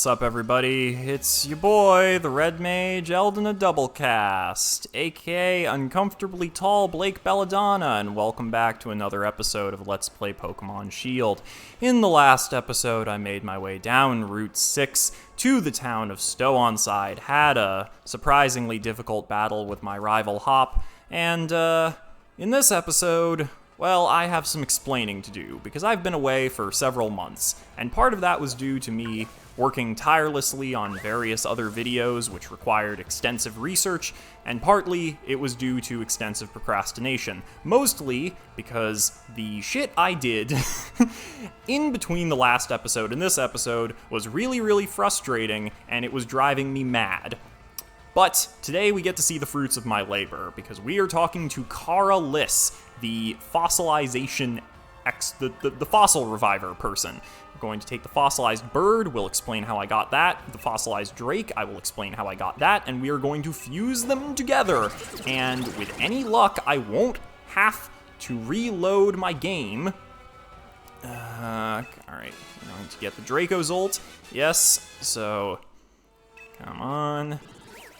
What's up, everybody? It's your boy, the Red Mage, Eldon a Doublecast, aka Uncomfortably Tall Blake Belladonna, and welcome back to another episode of Let's Play Pokemon Shield. In the last episode, I made my way down Route 6 to the town of Stow-on-Side, had a surprisingly difficult battle with my rival Hop, and, in this episode, well, I have some explaining to do, because I've been away for several months, and part of that was due to me working tirelessly on various other videos which required extensive research, and partly it was due to extensive procrastination. Mostly because the shit I did in between the last episode and this episode was really frustrating, and it was driving me mad. But today we get to see the fruits of my labor, because we are talking to Kara Liss, the fossilization the fossil reviver person. We're going to take the fossilized bird, we'll explain how I got that. The fossilized drake, I will explain how I got that, and we are going to fuse them together. And with any luck, I won't have to reload my game. Alright, I'm going to get the Draco's ult. Yes, so, come on.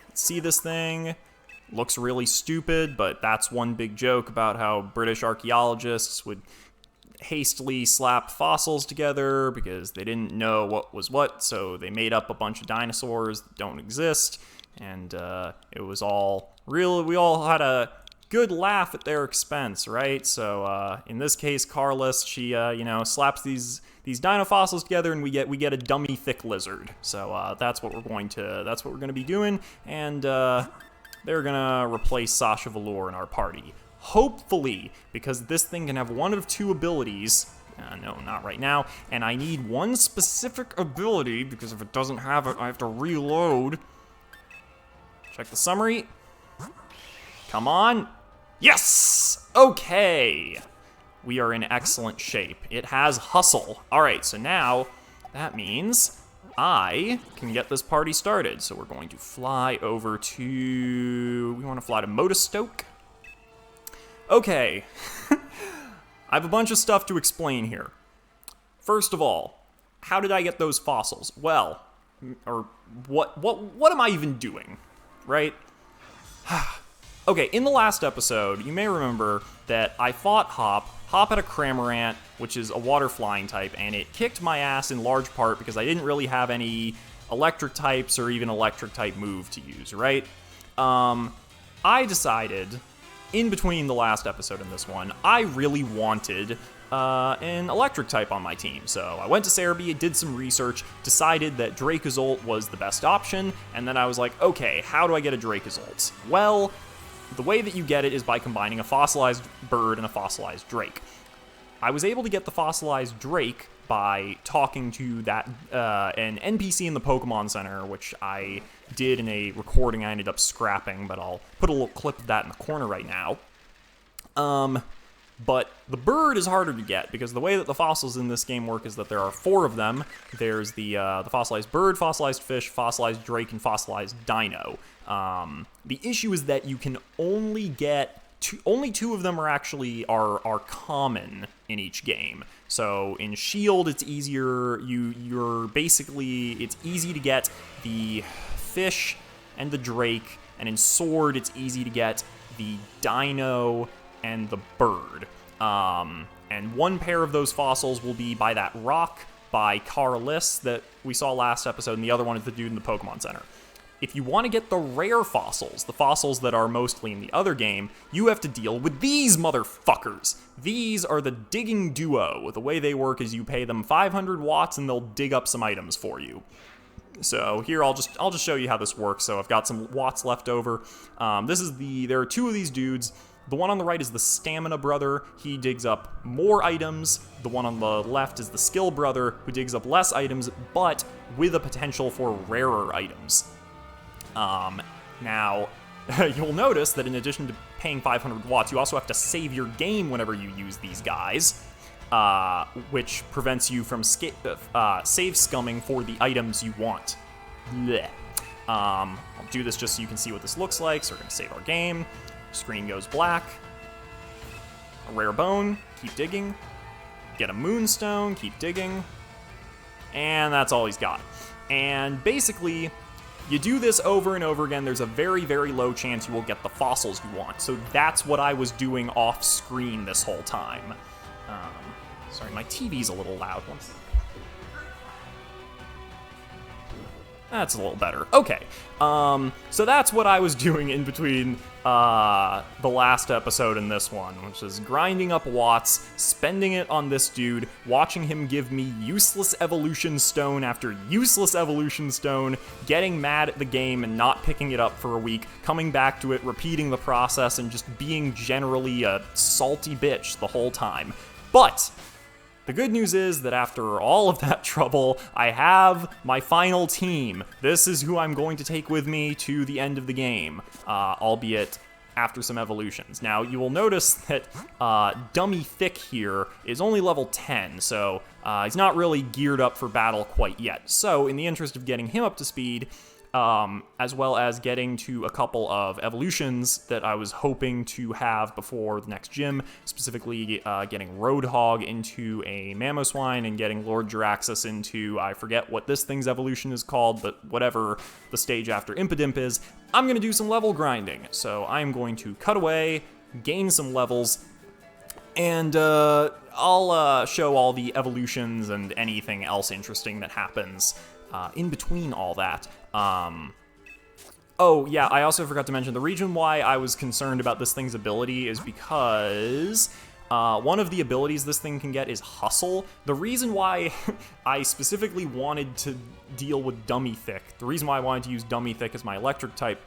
Let's see this thing. Looks really stupid, but that's one big joke about how British archaeologists would hastily slap fossils together because they didn't know what was what, so they made up a bunch of dinosaurs that don't exist, and it was all real. We all had a good laugh at their expense, right? So in this case, Carlos, she slaps these dino fossils together, and we get a dummy thick lizard. So that's what we're going to be doing, and they're gonna replace Sasha Velour in our party. Hopefully, because this thing can have one of two abilities. No, not right now. And I need one specific ability, because if it doesn't have it, I have to reload. Check the summary. Come on. Yes! Okay. We are in excellent shape. It has hustle. Alright, so now that means I can get this party started. So we're going to fly over to... We want to fly to Modestoke. Okay. I have a bunch of stuff to explain here. First of all, how did I get those fossils? Well, or what am I even doing, right? Okay, in the last episode, you may remember that I fought Hop. Hop had a Cramorant, which is a water flying type, and it kicked my ass in large part because I didn't really have any electric types or even electric type move to use, right? I decided, in between the last episode and this one, I really wanted an electric type on my team. So I went to Cerebi, did some research, decided that Dracozolt was the best option, and then I was like, okay, how do I get a Dracozolt? Well, the way that you get it is by combining a fossilized bird and a fossilized drake. I was able to get the fossilized drake by talking to an NPC in the Pokemon Center, which I did in a recording I ended up scrapping, but I'll put a little clip of that in the corner right now. But the bird is harder to get, because the way that the fossils in this game work is that there are 4 of them. There's the fossilized bird, fossilized fish, fossilized drake, and fossilized dino. The issue is that you can only get only 2 of them are common in each game. So in Shield, it's easier. It's easy to get the fish and the drake, and in Sword, it's easy to get the dino and the bird. And one pair of those fossils will be by that rock by Kara Liss that we saw last episode, and the other one is the dude in the Pokemon Center. If you want to get the rare fossils, the fossils that are mostly in the other game, you have to deal with these motherfuckers. These are the digging duo. The way they work is you pay them 500 watts and they'll dig up some items for you. So here, I'll just show you how this works. So I've got some watts left over. There are 2 of these dudes. The one on the right is the Stamina Brother. He digs up more items. The one on the left is the Skill Brother, who digs up less items, but with a potential for rarer items. Now, you'll notice that in addition to paying 500 watts, you also have to save your game whenever you use these guys, which prevents you from save scumming for the items you want. Blech. I'll do this just so you can see what this looks like, so we're going to save our game. Screen goes black. A rare bone, keep digging. Get a moonstone, keep digging. And that's all he's got. And basically, you do this over and over again, there's a very, very low chance you will get the fossils you want. So that's what I was doing off screen this whole time. Sorry, my TV's a little loud. One second. That's a little better. Okay, so that's what I was doing in between the last episode and this one, which is grinding up watts, spending it on this dude, watching him give me useless evolution stone after useless evolution stone, getting mad at the game and not picking it up for a week, coming back to it, repeating the process, and just being generally a salty bitch the whole time. But the good news is that after all of that trouble, I have my final team. This is who I'm going to take with me to the end of the game, albeit after some evolutions. Now, you will notice that Dummy Thick here is only level 10, so he's not really geared up for battle quite yet. So, in the interest of getting him up to speed, as well as getting to a couple of evolutions that I was hoping to have before the next gym, specifically getting Roadhog into a Mamoswine and getting Lord Jiraxis into, I forget what this thing's evolution is called, but whatever the stage after Impidimp is, I'm going to do some level grinding. So I'm going to cut away, gain some levels, and I'll show all the evolutions and anything else interesting that happens in between all that. Oh, yeah, I also forgot to mention, the reason why I was concerned about this thing's ability is because one of the abilities this thing can get is Hustle. The reason why I specifically wanted to deal with Dummy Thick, the reason why I wanted to use Dummy Thick as my electric type,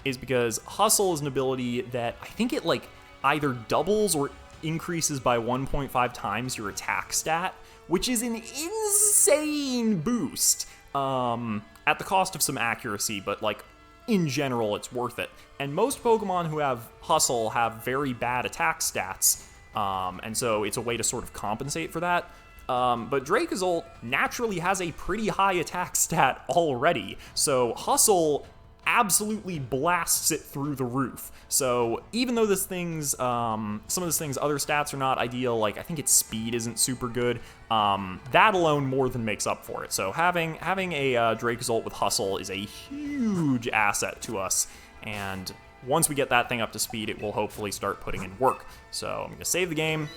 is because Hustle is an ability that I think it, like, either doubles or increases by 1.5 times your attack stat, which is an insane boost. At the cost of some accuracy, but like in general, it's worth it. And most Pokemon who have Hustle have very bad attack stats, and so it's a way to sort of compensate for that. But Dracozolt naturally has a pretty high attack stat already, so Hustle absolutely blasts it through the roof. So even though this thing's, some of this thing's other stats are not ideal, like I think its speed isn't super good, that alone more than makes up for it. So having a Dracozolt with Hustle is a huge asset to us, and once we get that thing up to speed, it will hopefully start putting in work. So I'm going to save the game,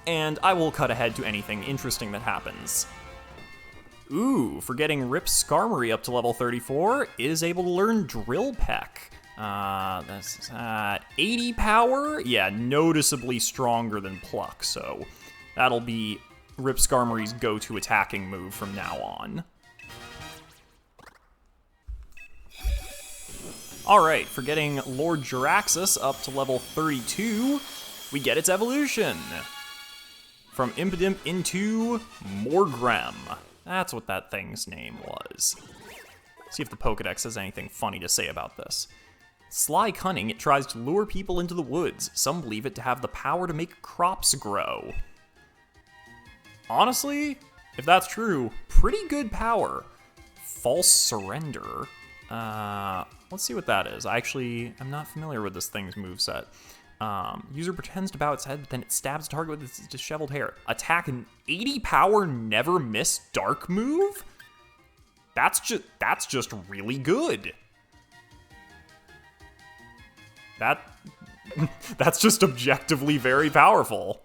and I will cut ahead to anything interesting that happens. Ooh, for getting Rip Skarmory up to level 34, is able to learn Drill Peck. That's 80 power? Yeah, noticeably stronger than Pluck, so that'll be Rip Skarmory's go-to attacking move from now on. Alright, for getting Lord Jiraxis up to level 32, we get its evolution. From Impidimp into Morgrem. That's what that thing's name was. See if the Pokedex has anything funny to say about this. Sly cunning, it tries to lure people into the woods. Some believe it to have the power to make crops grow. Honestly, if that's true, pretty good power. False surrender. Let's see what that is. I'm not familiar with this thing's moveset. User pretends to bow its head, but then it stabs the target with its disheveled hair. Attack an 80 power never miss dark move? That's just really good. That's just objectively very powerful.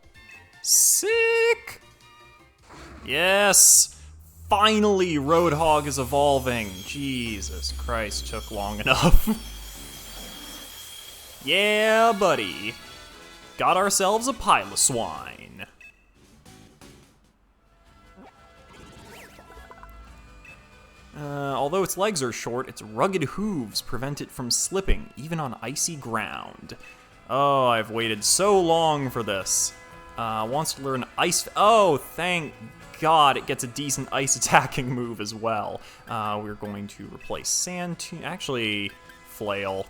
Sick! Yes! Finally, Roadhog is evolving. Jesus Christ, took long enough. Yeah, buddy. Got ourselves a Piloswine. Although its legs are short, its rugged hooves prevent it from slipping, even on icy ground. Oh, I've waited so long for this. Wants to learn Ice... Oh, thank God it gets a decent ice attacking move as well. We're going to replace Actually, Flail.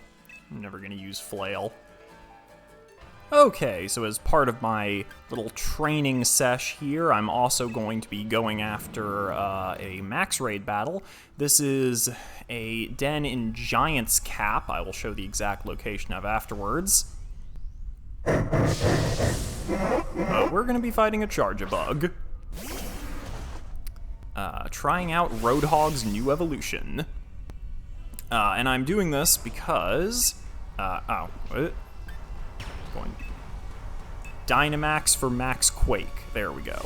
I'm never going to use Flail. Okay, so as part of my little training sesh here, I'm also going to be going after a max raid battle. This is a den in Giant's Cap. I will show the exact location of afterwards. We're going to be fighting a Charge-a-Bug. trying out Roadhog's new evolution. And I'm doing this because... Going... Dynamax for Max Quake. There we go.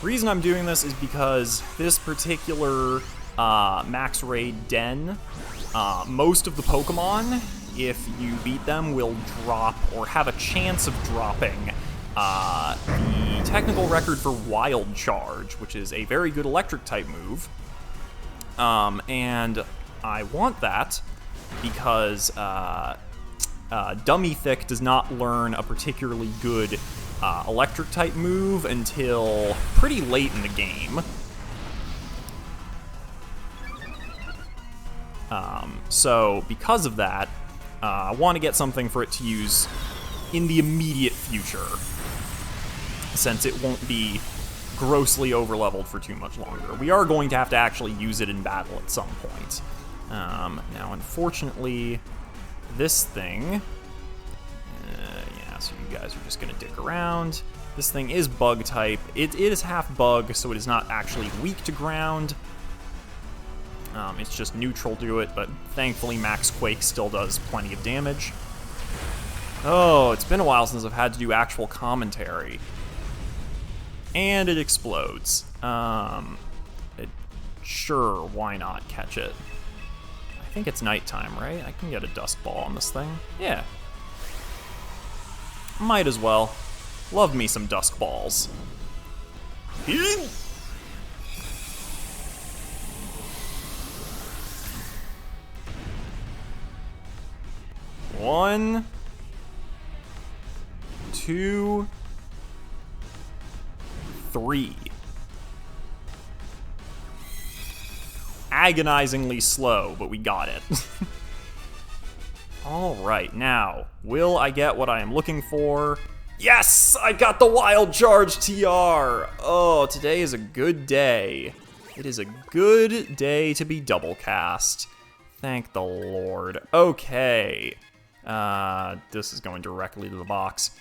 Reason I'm doing this is because this particular Max Raid Den, most of the Pokemon, if you beat them, will drop or have a chance of dropping the technical record for Wild Charge, which is a very good electric type move. And I want that because Dummy Thick does not learn a particularly good electric type move until pretty late in the game. So because of that, I want to get something for it to use in the immediate future, since it won't be grossly overleveled for too much longer. We are going to have to actually use it in battle at some point. Now, unfortunately, this thing... yeah, so you guys are just going to dick around. This thing is bug type. It is half bug, so it is not actually weak to ground. It's just neutral to it, but thankfully Max Quake still does plenty of damage. Oh, it's been a while since I've had to do actual commentary. And it explodes. Sure, why not catch it? I think it's nighttime, right? I can get a Dusk Ball on this thing. Yeah. Might as well. Love me some Dusk Balls. One, two, three. Agonizingly slow, but we got it. Alright, now, will I get what I am looking for? Yes! I got the Wild Charge TR! Oh, today is a good day. It is a good day to be double cast. Thank the Lord. Okay. This is going directly to the box.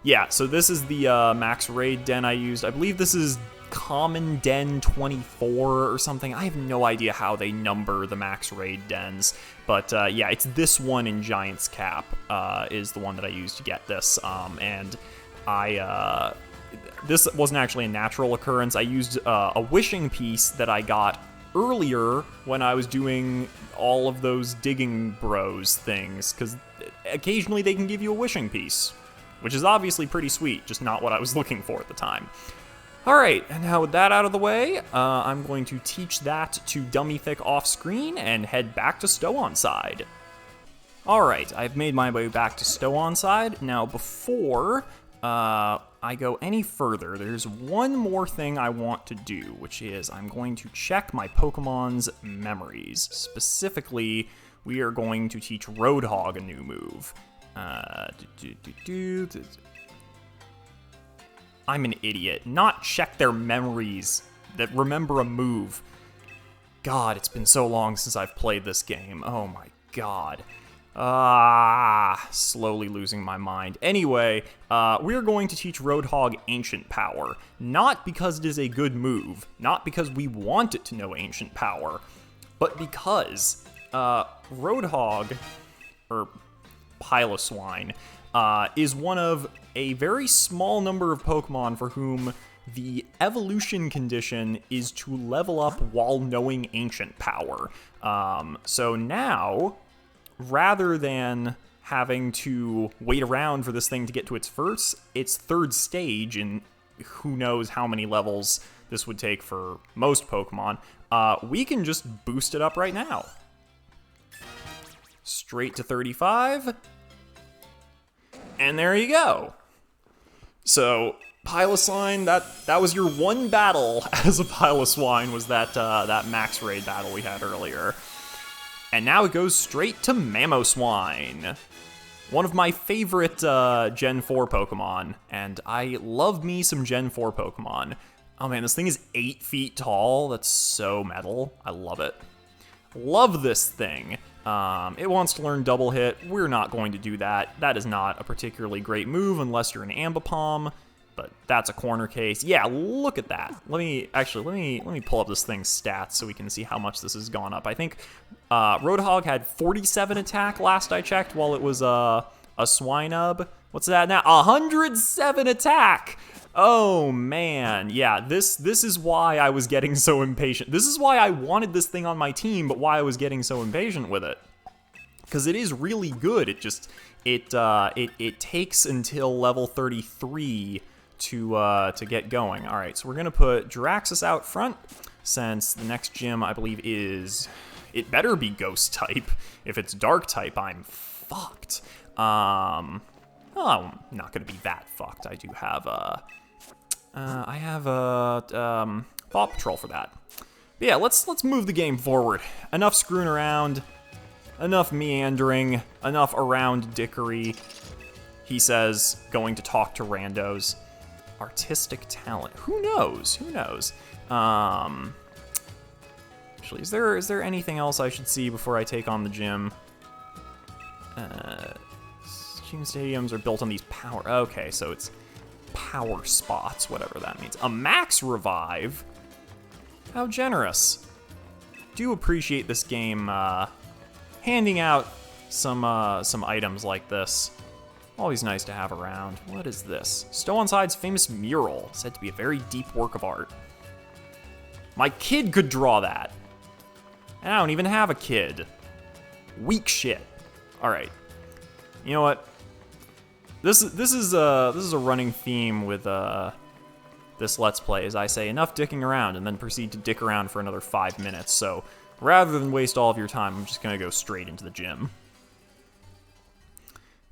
Yeah, so this is the Max Raid Den I used. I believe this is Common Den 24 or something. I have no idea how they number the Max Raid Dens. But yeah, it's this one in Giant's Cap is the one that I used to get this. And this wasn't actually a natural occurrence. I used a wishing piece that I got earlier when I was doing all of those digging bros things, because occasionally they can give you a wishing piece, which is obviously pretty sweet, just not what I was looking for at the time. Alright, and now with that out of the way, I'm going to teach that to Dummy Thick off screen and head back to Stow-on-Side. Alright, I've made my way back to Stow-on-Side. Now before I go any further, there's one more thing I want to do, which is I'm going to check my Pokemon's memories. Specifically, we are going to teach Roadhog a new move. I'm an idiot. Not check their memories that remember a move. God, it's been so long since I've played this game. Oh my god. Slowly losing my mind. Anyway, we're going to teach Roadhog Ancient Power. Not because it is a good move, not because we want it to know Ancient Power, but because Roadhog, or Mamoswine, is one of a very small number of Pokemon for whom the evolution condition is to level up while knowing Ancient Power. So now, rather than having to wait around for this thing to get to its third stage, and who knows how many levels this would take for most Pokemon, we can just boost it up right now. Straight to 35. And there you go. So, Mamoswine, that was your one battle as a Mamoswine, was that Max Raid battle we had earlier. And now it goes straight to Mamoswine. One of my favorite Gen 4 Pokemon, and I love me some Gen 4 Pokemon. Oh man, this thing is 8 feet tall. That's so metal. I love it. Love this thing. It wants to learn Double Hit. We're not going to do that. That is not a particularly great move unless you're an Ambipom. But that's a corner case. Yeah, look at that. Let me pull up this thing's stats so we can see how much this has gone up. I think Roadhog had 47 attack last I checked, while it was a Swinub. What's that now? 107 attack. Oh man, yeah. This is why I was getting so impatient. This is why I wanted this thing on my team, but why I was getting so impatient with it. Because it is really good. It just it takes until level 33 to get going. All right, so we're gonna put Jiraxis out front, since the next gym I believe is, it better be Ghost type. If it's Dark type, I'm fucked. Oh, I'm not gonna be that fucked. I do have I have a Paw Patrol for that. But yeah, let's move the game forward. Enough screwing around. Enough meandering, enough around dickery. He says, going to talk to randos. Artistic talent. Who knows? Who knows? Actually, is there anything else I should see before I take on the gym? Gym stadiums are built on these power... Okay, so it's power spots, whatever that means. A max revive? How generous. Do appreciate this game, handing out some items like this. Always nice to have around. What is this? Stow on Side's famous mural, said to be a very deep work of art. My kid could draw that. And I don't even have a kid. Weak shit. All right. You know what? This is a running theme with this Let's Play, as I say enough dicking around and then proceed to dick around for another 5 minutes. So rather than waste all of your time, I'm just gonna go straight into the gym.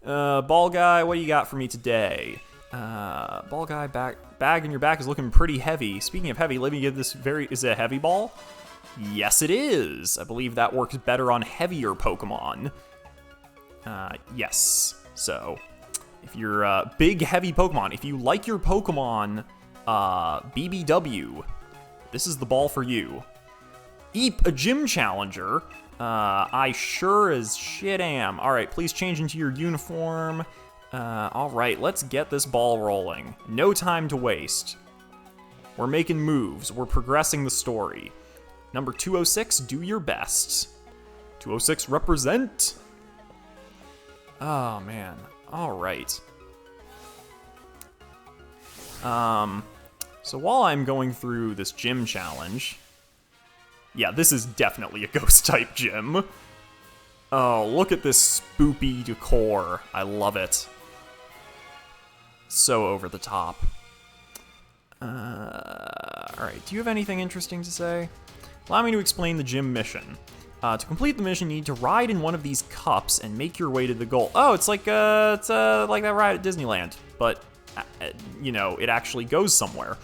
Ball guy, what do you got for me today? Ball guy, bag in your back is looking pretty heavy. Speaking of heavy, let me give this is it a heavy ball? Yes, it is. I believe that works better on heavier Pokemon. Yes. So, if you're a big, heavy Pokemon, if you like your Pokemon, BBW, this is the ball for you. Eep, a gym challenger. I sure as shit am. All right, please change into your uniform. All right, let's get this ball rolling. No time to waste. We're making moves. We're progressing the story. Number 206, do your best. 206, represent. Oh, man. All right. So while I'm going through this gym challenge... Yeah, this is definitely a ghost-type gym. Oh, look at this spoopy decor. I love it. So over the top. Alright, do you have anything interesting to say? Allow me to explain the gym mission. To complete the mission, you need to ride in one of these cups and make your way to the goal. Oh, it's like like that ride at Disneyland, but you know, it actually goes somewhere.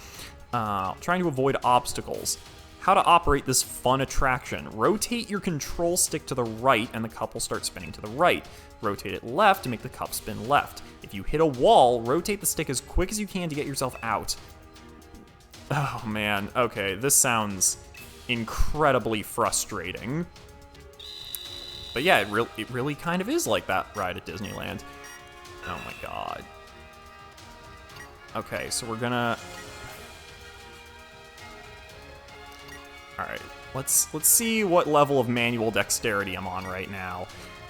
Trying to avoid obstacles. How to operate this fun attraction. Rotate your control stick to the right and the cup will start spinning to the right. Rotate it left to make the cup spin left. If you hit a wall, rotate the stick as quick as you can to get yourself out. Oh man, okay, this sounds incredibly frustrating. But yeah, it really kind of is like that ride at Disneyland. Oh my god. Okay, so we're gonna... Alright, let's see what level of manual dexterity I'm on right now.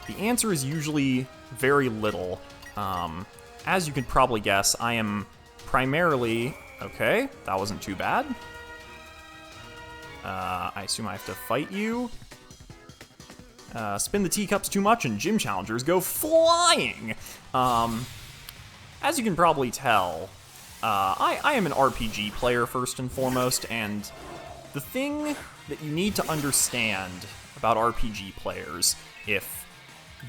The answer is usually very little. As you can probably guess, I am primarily... Okay, that wasn't too bad. I assume I have to fight you. Spin the teacups too much and gym challengers go flying! As you can probably tell, I am an RPG player first and foremost, and the thing that you need to understand about RPG players, if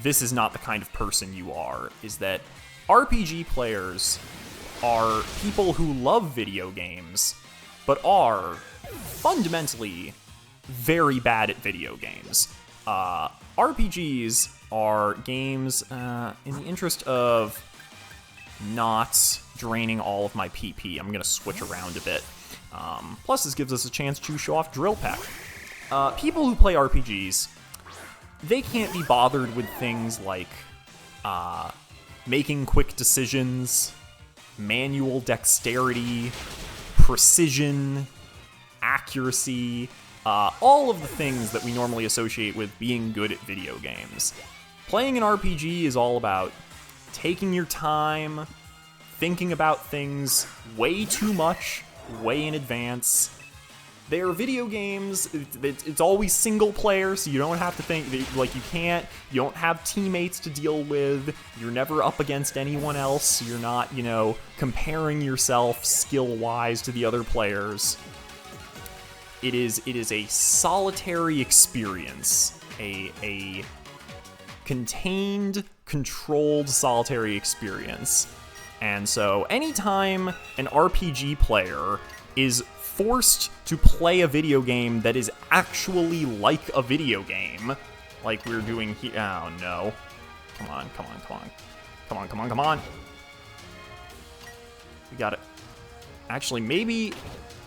this is not the kind of person you are, is that RPG players are people who love video games, but are fundamentally very bad at video games. RPGs are games, in the interest of not draining all of my PP, I'm gonna switch around a bit. Plus, this gives us a chance to show off Drill Peck. People who play RPGs, they can't be bothered with things like making quick decisions, manual dexterity, precision, accuracy, all of the things that we normally associate with being good at video games. Playing an RPG is all about taking your time, thinking about things way too much, way in advance. They are video games. It's always single player, so you don't have to think, like, you don't have teammates to deal with. You're never up against anyone else. So you're not, comparing yourself skill-wise to the other players. It is a solitary experience, a contained, controlled solitary experience. And so anytime an RPG player is forced to play a video game that is actually like a video game, like we're doing here. Oh no. Come on. We got it. Actually, maybe,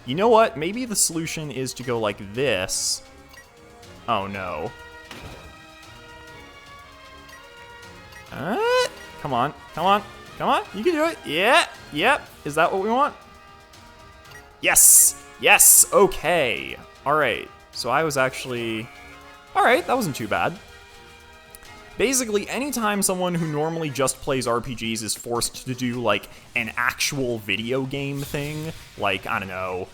you know what? Maybe the solution is to go like this. Oh no. Come on. You can do it. Yeah. Yep. Is that what we want? Yes. Okay. All right. So I was actually... All right. That wasn't too bad. Basically, anytime someone who normally just plays RPGs is forced to do, like, an actual video game thing, like, I don't know,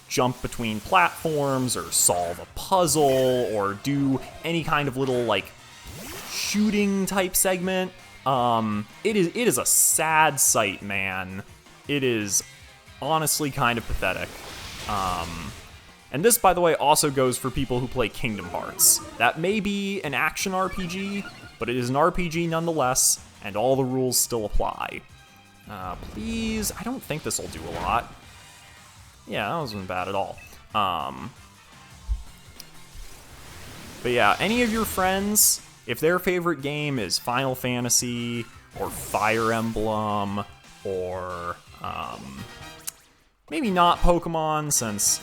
jump between platforms or solve a puzzle or do any kind of little, like, shooting type segment, it is a sad sight, man. It is honestly kind of pathetic. And this, by the way, also goes for people who play Kingdom Hearts. That may be an action RPG, but it is an RPG nonetheless, and all the rules still apply. Please, I don't think this will do a lot. Yeah, that wasn't bad at all. But yeah, any of your friends, if their favorite game is Final Fantasy, or Fire Emblem, or maybe not Pokemon, since,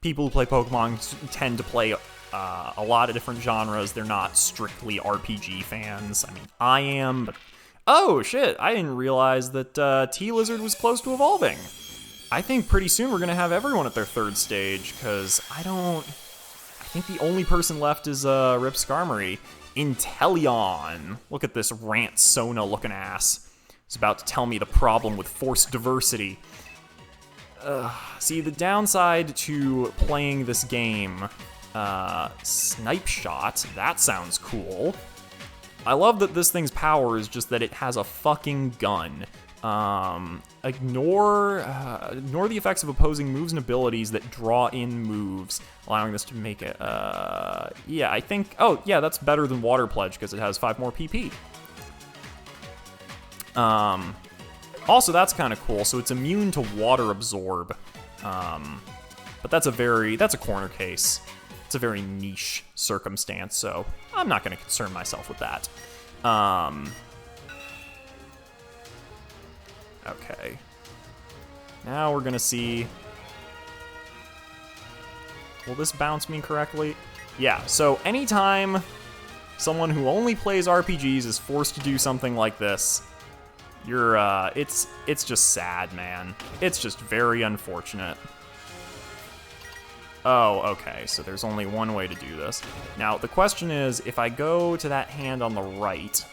people who play Pokemon tend to play a lot of different genres. They're not strictly RPG fans. I mean, I am, but... Oh, shit, I didn't realize that T-Lizard was close to evolving. I think pretty soon we're going to have everyone at their third stage, because I think the only person left is Rip Skarmory. Inteleon. Look at this Rant Sona looking ass. He's about to tell me the problem with forced diversity. See, the downside to playing this game, Snipe Shot, that sounds cool. I love that this thing's power is just that it has a fucking gun. Ignore the effects of opposing moves and abilities that draw in moves, allowing this to make it, yeah, I think, oh, yeah, that's better than Water Pledge because it has 5 more PP. Also, that's kind of cool. So it's immune to water absorb. But that's a corner case. It's a very niche circumstance, so I'm not going to concern myself with that. Okay. Now we're going to see... Will this bounce me correctly? Yeah, so anytime someone who only plays RPGs is forced to do something like this, you're, it's just sad, man. It's just very unfortunate. Oh, okay, so there's only one way to do this. Now, the question is, if I go to that hand on the right,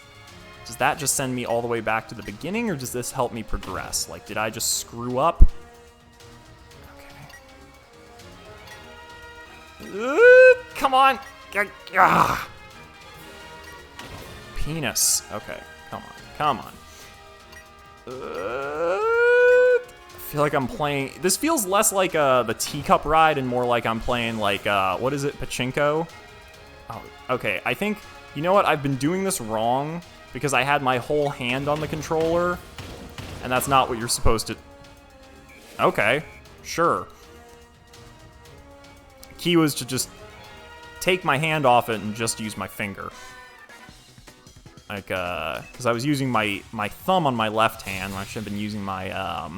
does that just send me all the way back to the beginning, or does this help me progress? Like, did I just screw up? Okay. Come on! Penis. Okay, come on. I feel like I'm playing... This feels less like the Teacup ride and more like I'm playing, like, what is it, Pachinko? Oh, okay, I think... You know what? I've been doing this wrong because I had my whole hand on the controller, and that's not what you're supposed to... Okay, sure. Key was to just take my hand off it and just use my finger. Like, because I was using my thumb on my left hand when I should have been using my,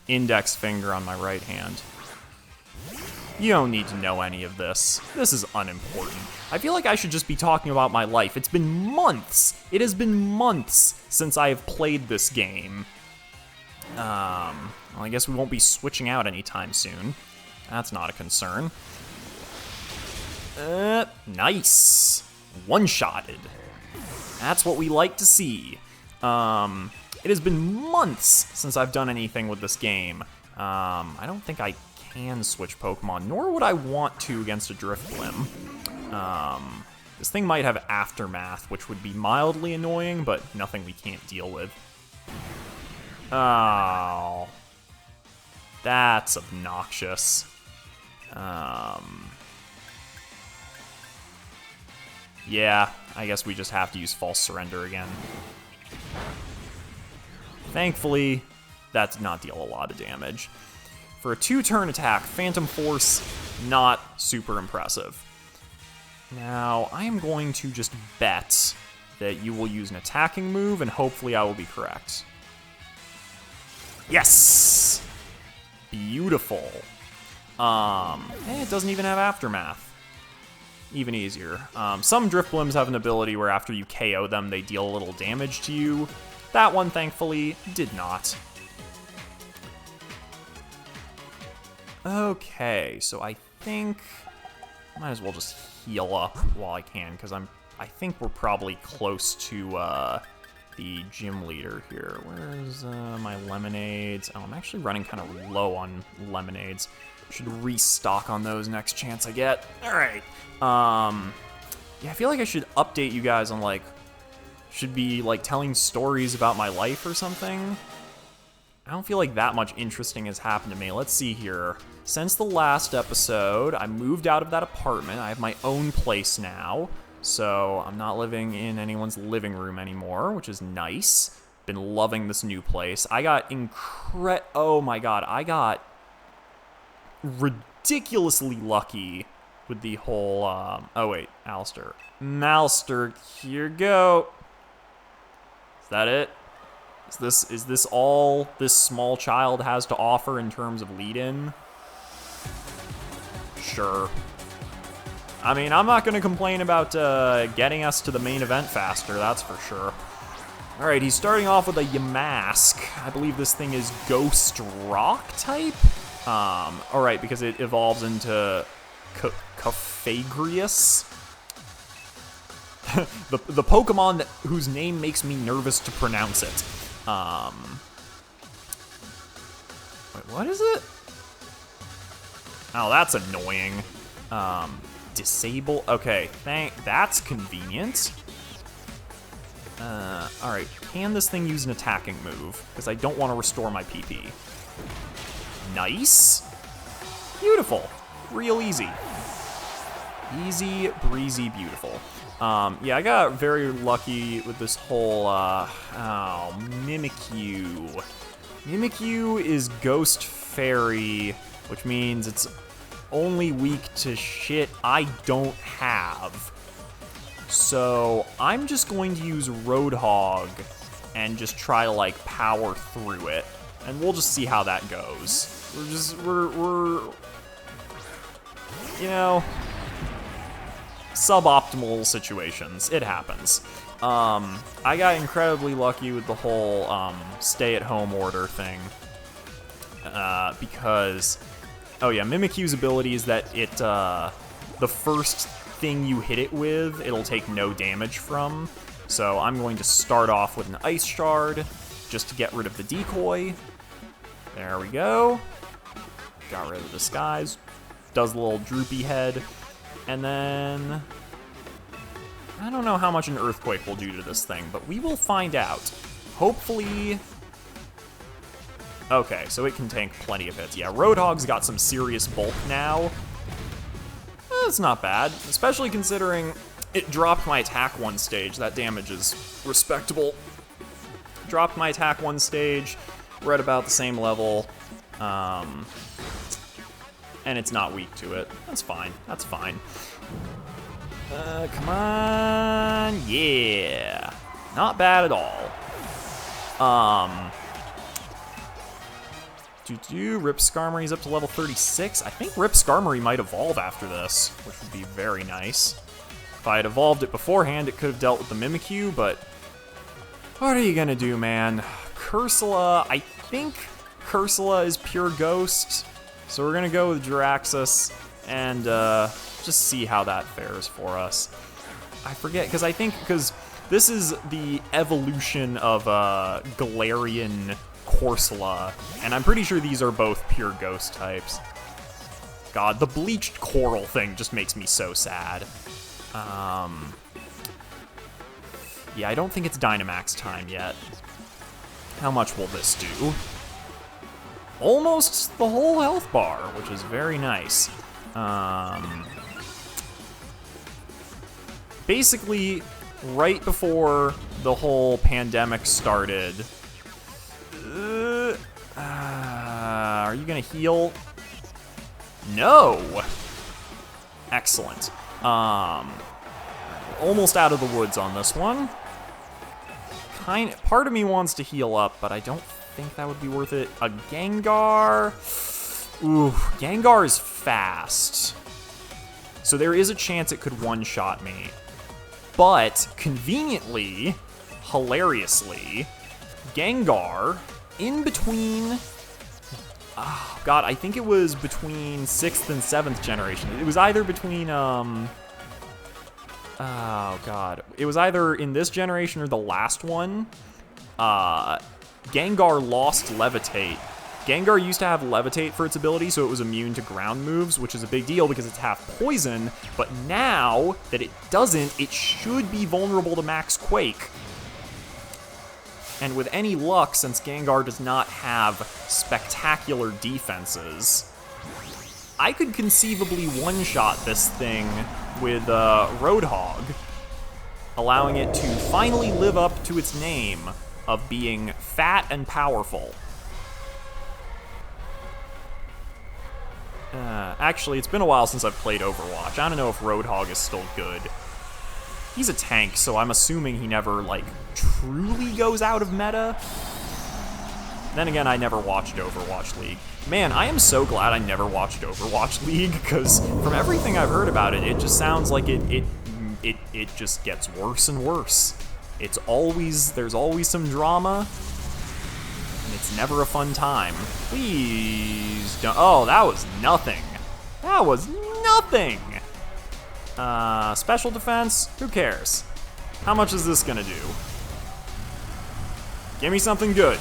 index finger on my right hand. You don't need to know any of this. This is unimportant. I feel like I should just be talking about my life. It's been months. It has been months since I have played this game. Well, I guess we won't be switching out anytime soon. That's not a concern. Nice. One-shotted. That's what we like to see. It has been months since I've done anything with this game. I don't think I can switch Pokemon, nor would I want to against a Drifblim. This thing might have Aftermath, which would be mildly annoying, but nothing we can't deal with. Oh. That's obnoxious. Yeah, I guess we just have to use False Surrender again. Thankfully, that did not deal a lot of damage. For a 2-turn attack, Phantom Force, not super impressive. Now, I am going to just bet that you will use an attacking move, and hopefully I will be correct. Yes! Beautiful. It doesn't even have Aftermath. Even easier. Some Drifblims have an ability where after you KO them, they deal a little damage to you. That one, thankfully, did not. Okay, so I think I might as well just heal up while I can, because I think we're probably close to the gym leader here. Where's my lemonades? Oh, I'm actually running kind of low on lemonades. Should restock on those next chance I get. All right. Yeah, I feel like I should update you guys on, like, should be, like, telling stories about my life or something. I don't feel like that much interesting has happened to me. Let's see here. Since the last episode, I moved out of that apartment. I have my own place now, so I'm not living in anyone's living room anymore, which is nice. Been loving this new place. I got oh my god, I got ridiculously lucky with the whole, oh wait, Alistair. Malster, here you go. Is that it? Is this all this small child has to offer in terms of lead-in? Sure. I mean, I'm not going to complain about getting us to the main event faster, that's for sure. Alright, he's starting off with a Yamask. I believe this thing is Ghost Rock type? Alright, because it evolves into Cofagrius. the Pokemon whose name makes me nervous to pronounce it. Wait, what is it? Oh, that's annoying. Disable. Okay, that's convenient. Alright, can this thing use an attacking move? Because I don't want to restore my PP. Nice. Beautiful. Real easy. Easy, breezy, beautiful. Yeah, I got very lucky with this whole, Mimikyu. Mimikyu is Ghost Fairy, which means it's only weak to shit I don't have. So I'm just going to use Roadhog and just try to, like, power through it. And we'll just see how that goes. We're you know, suboptimal situations. It happens. I got incredibly lucky with the whole stay-at-home order thing. Because, oh yeah, Mimikyu's ability is that it, the first thing you hit it with, it'll take no damage from. So I'm going to start off with an Ice Shard, just to get rid of the decoy. There we go. Got rid of the Disguise. Does a little droopy head. And then I don't know how much an Earthquake will do to this thing, but we will find out. Hopefully. Okay, so it can tank plenty of hits. Yeah, Roadhog's got some serious bulk now. That's not bad, especially considering it dropped my attack one stage. That damage is respectable. Dropped my attack one stage. We're at about the same level. And it's not weak to it. That's fine. That's fine. Come on. Yeah. Not bad at all. Rip Skarmory's up to level 36. I think Rip Skarmory might evolve after this, which would be very nice. If I had evolved it beforehand, it could have dealt with the Mimikyu, but what are you gonna do, man? Cursula, I think Cursula is pure ghost, so we're gonna go with Jiraxis and just see how that fares for us. I forget, because this is the evolution of Galarian Corsola, and I'm pretty sure these are both pure ghost types. God, the bleached coral thing just makes me so sad. Yeah, I don't think it's Dynamax time yet. How much will this do? Almost the whole health bar, which is very nice. Basically, right before the whole pandemic started... are you gonna heal? No! Excellent. Almost out of the woods on this one. Part of me wants to heal up, but I don't think that would be worth it. A Gengar... Ooh, Gengar is fast. So there is a chance it could one-shot me. But, conveniently, hilariously, Gengar, in between... Oh, God, I think it was between 6th and 7th generation. It was either between, oh, God. It was either in this generation or the last one. Gengar lost Levitate. Gengar used to have Levitate for its ability, so it was immune to ground moves, which is a big deal because it's half poison, but now that it doesn't, it should be vulnerable to Max Quake. And with any luck, since Gengar does not have spectacular defenses, I could conceivably one-shot this thing with Roadhog, allowing it to finally live up to its name of being fat and powerful. Actually, it's been a while since I've played Overwatch. I don't know if Roadhog is still good. He's a tank, so I'm assuming he never, like, truly goes out of meta. Then again, I never watched Overwatch League. Man, I am so glad I never watched Overwatch League, because from everything I've heard about it, it just sounds like it just gets worse and worse. There's always some drama, and it's never a fun time. Please don't. Oh, that was nothing. That was nothing. Special defense? Who cares? How much is this gonna do? Give me something good.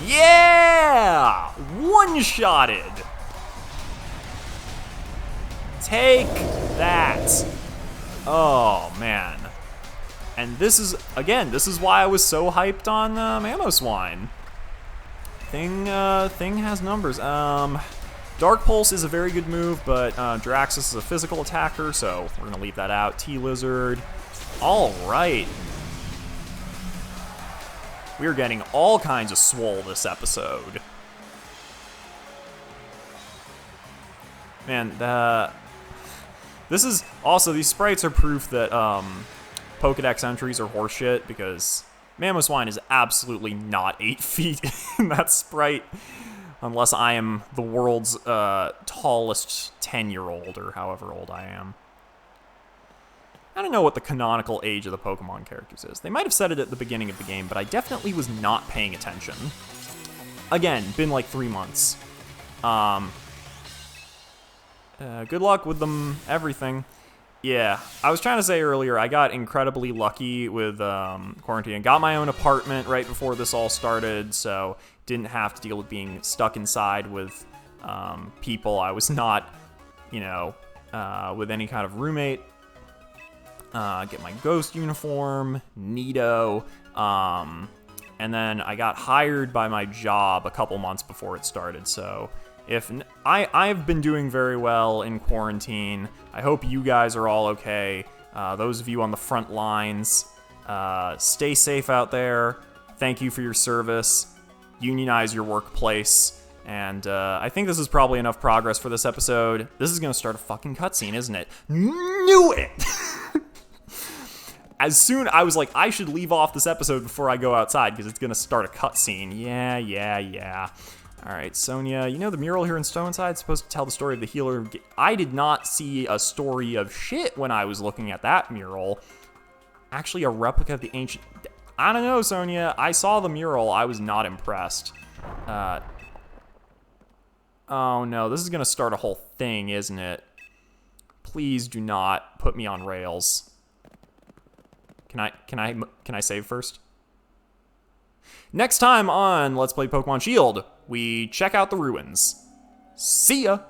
Yeah! One-shotted! Take that. Oh, man. And this is why I was so hyped on Mamoswine. Thing has numbers. Dark Pulse is a very good move, but Jiraxis is a physical attacker, so we're gonna leave that out. T-Lizard. All right. We're getting all kinds of swole this episode. Man, this is also, these sprites are proof that Pokedex entries are horseshit, because Mamoswine is absolutely not 8 feet in that sprite, unless I am the world's tallest 10-year-old, or however old I am. I don't know what the canonical age of the Pokemon characters is. They might have said it at the beginning of the game, but I definitely was not paying attention. Again, been like 3 months. Good luck with them, everything. Yeah, I was trying to say earlier, I got incredibly lucky with quarantine. I got my own apartment right before this all started, so didn't have to deal with being stuck inside with people. I was not, with any kind of roommate. Get my ghost uniform, neato, and then I got hired by my job a couple months before it started, so I've been doing very well in quarantine. I hope you guys are all okay. Those of you on the front lines, stay safe out there. Thank you for your service. Unionize your workplace. And I think this is probably enough progress for this episode. This is going to start a fucking cutscene, isn't it? Knew it! I was like, I should leave off this episode before I go outside, because it's going to start a cutscene. Yeah. All right, Sonia, you know the mural here in Stoneside is supposed to tell the story of the healer. I did not see a story of shit when I was looking at that mural. Actually, a replica of the ancient... I don't know, Sonia. I saw the mural. I was not impressed. Oh, no. This is going to start a whole thing, isn't it? Please do not put me on rails. Can I save first? Next time on Let's Play Pokemon Shield, we check out the ruins. See ya!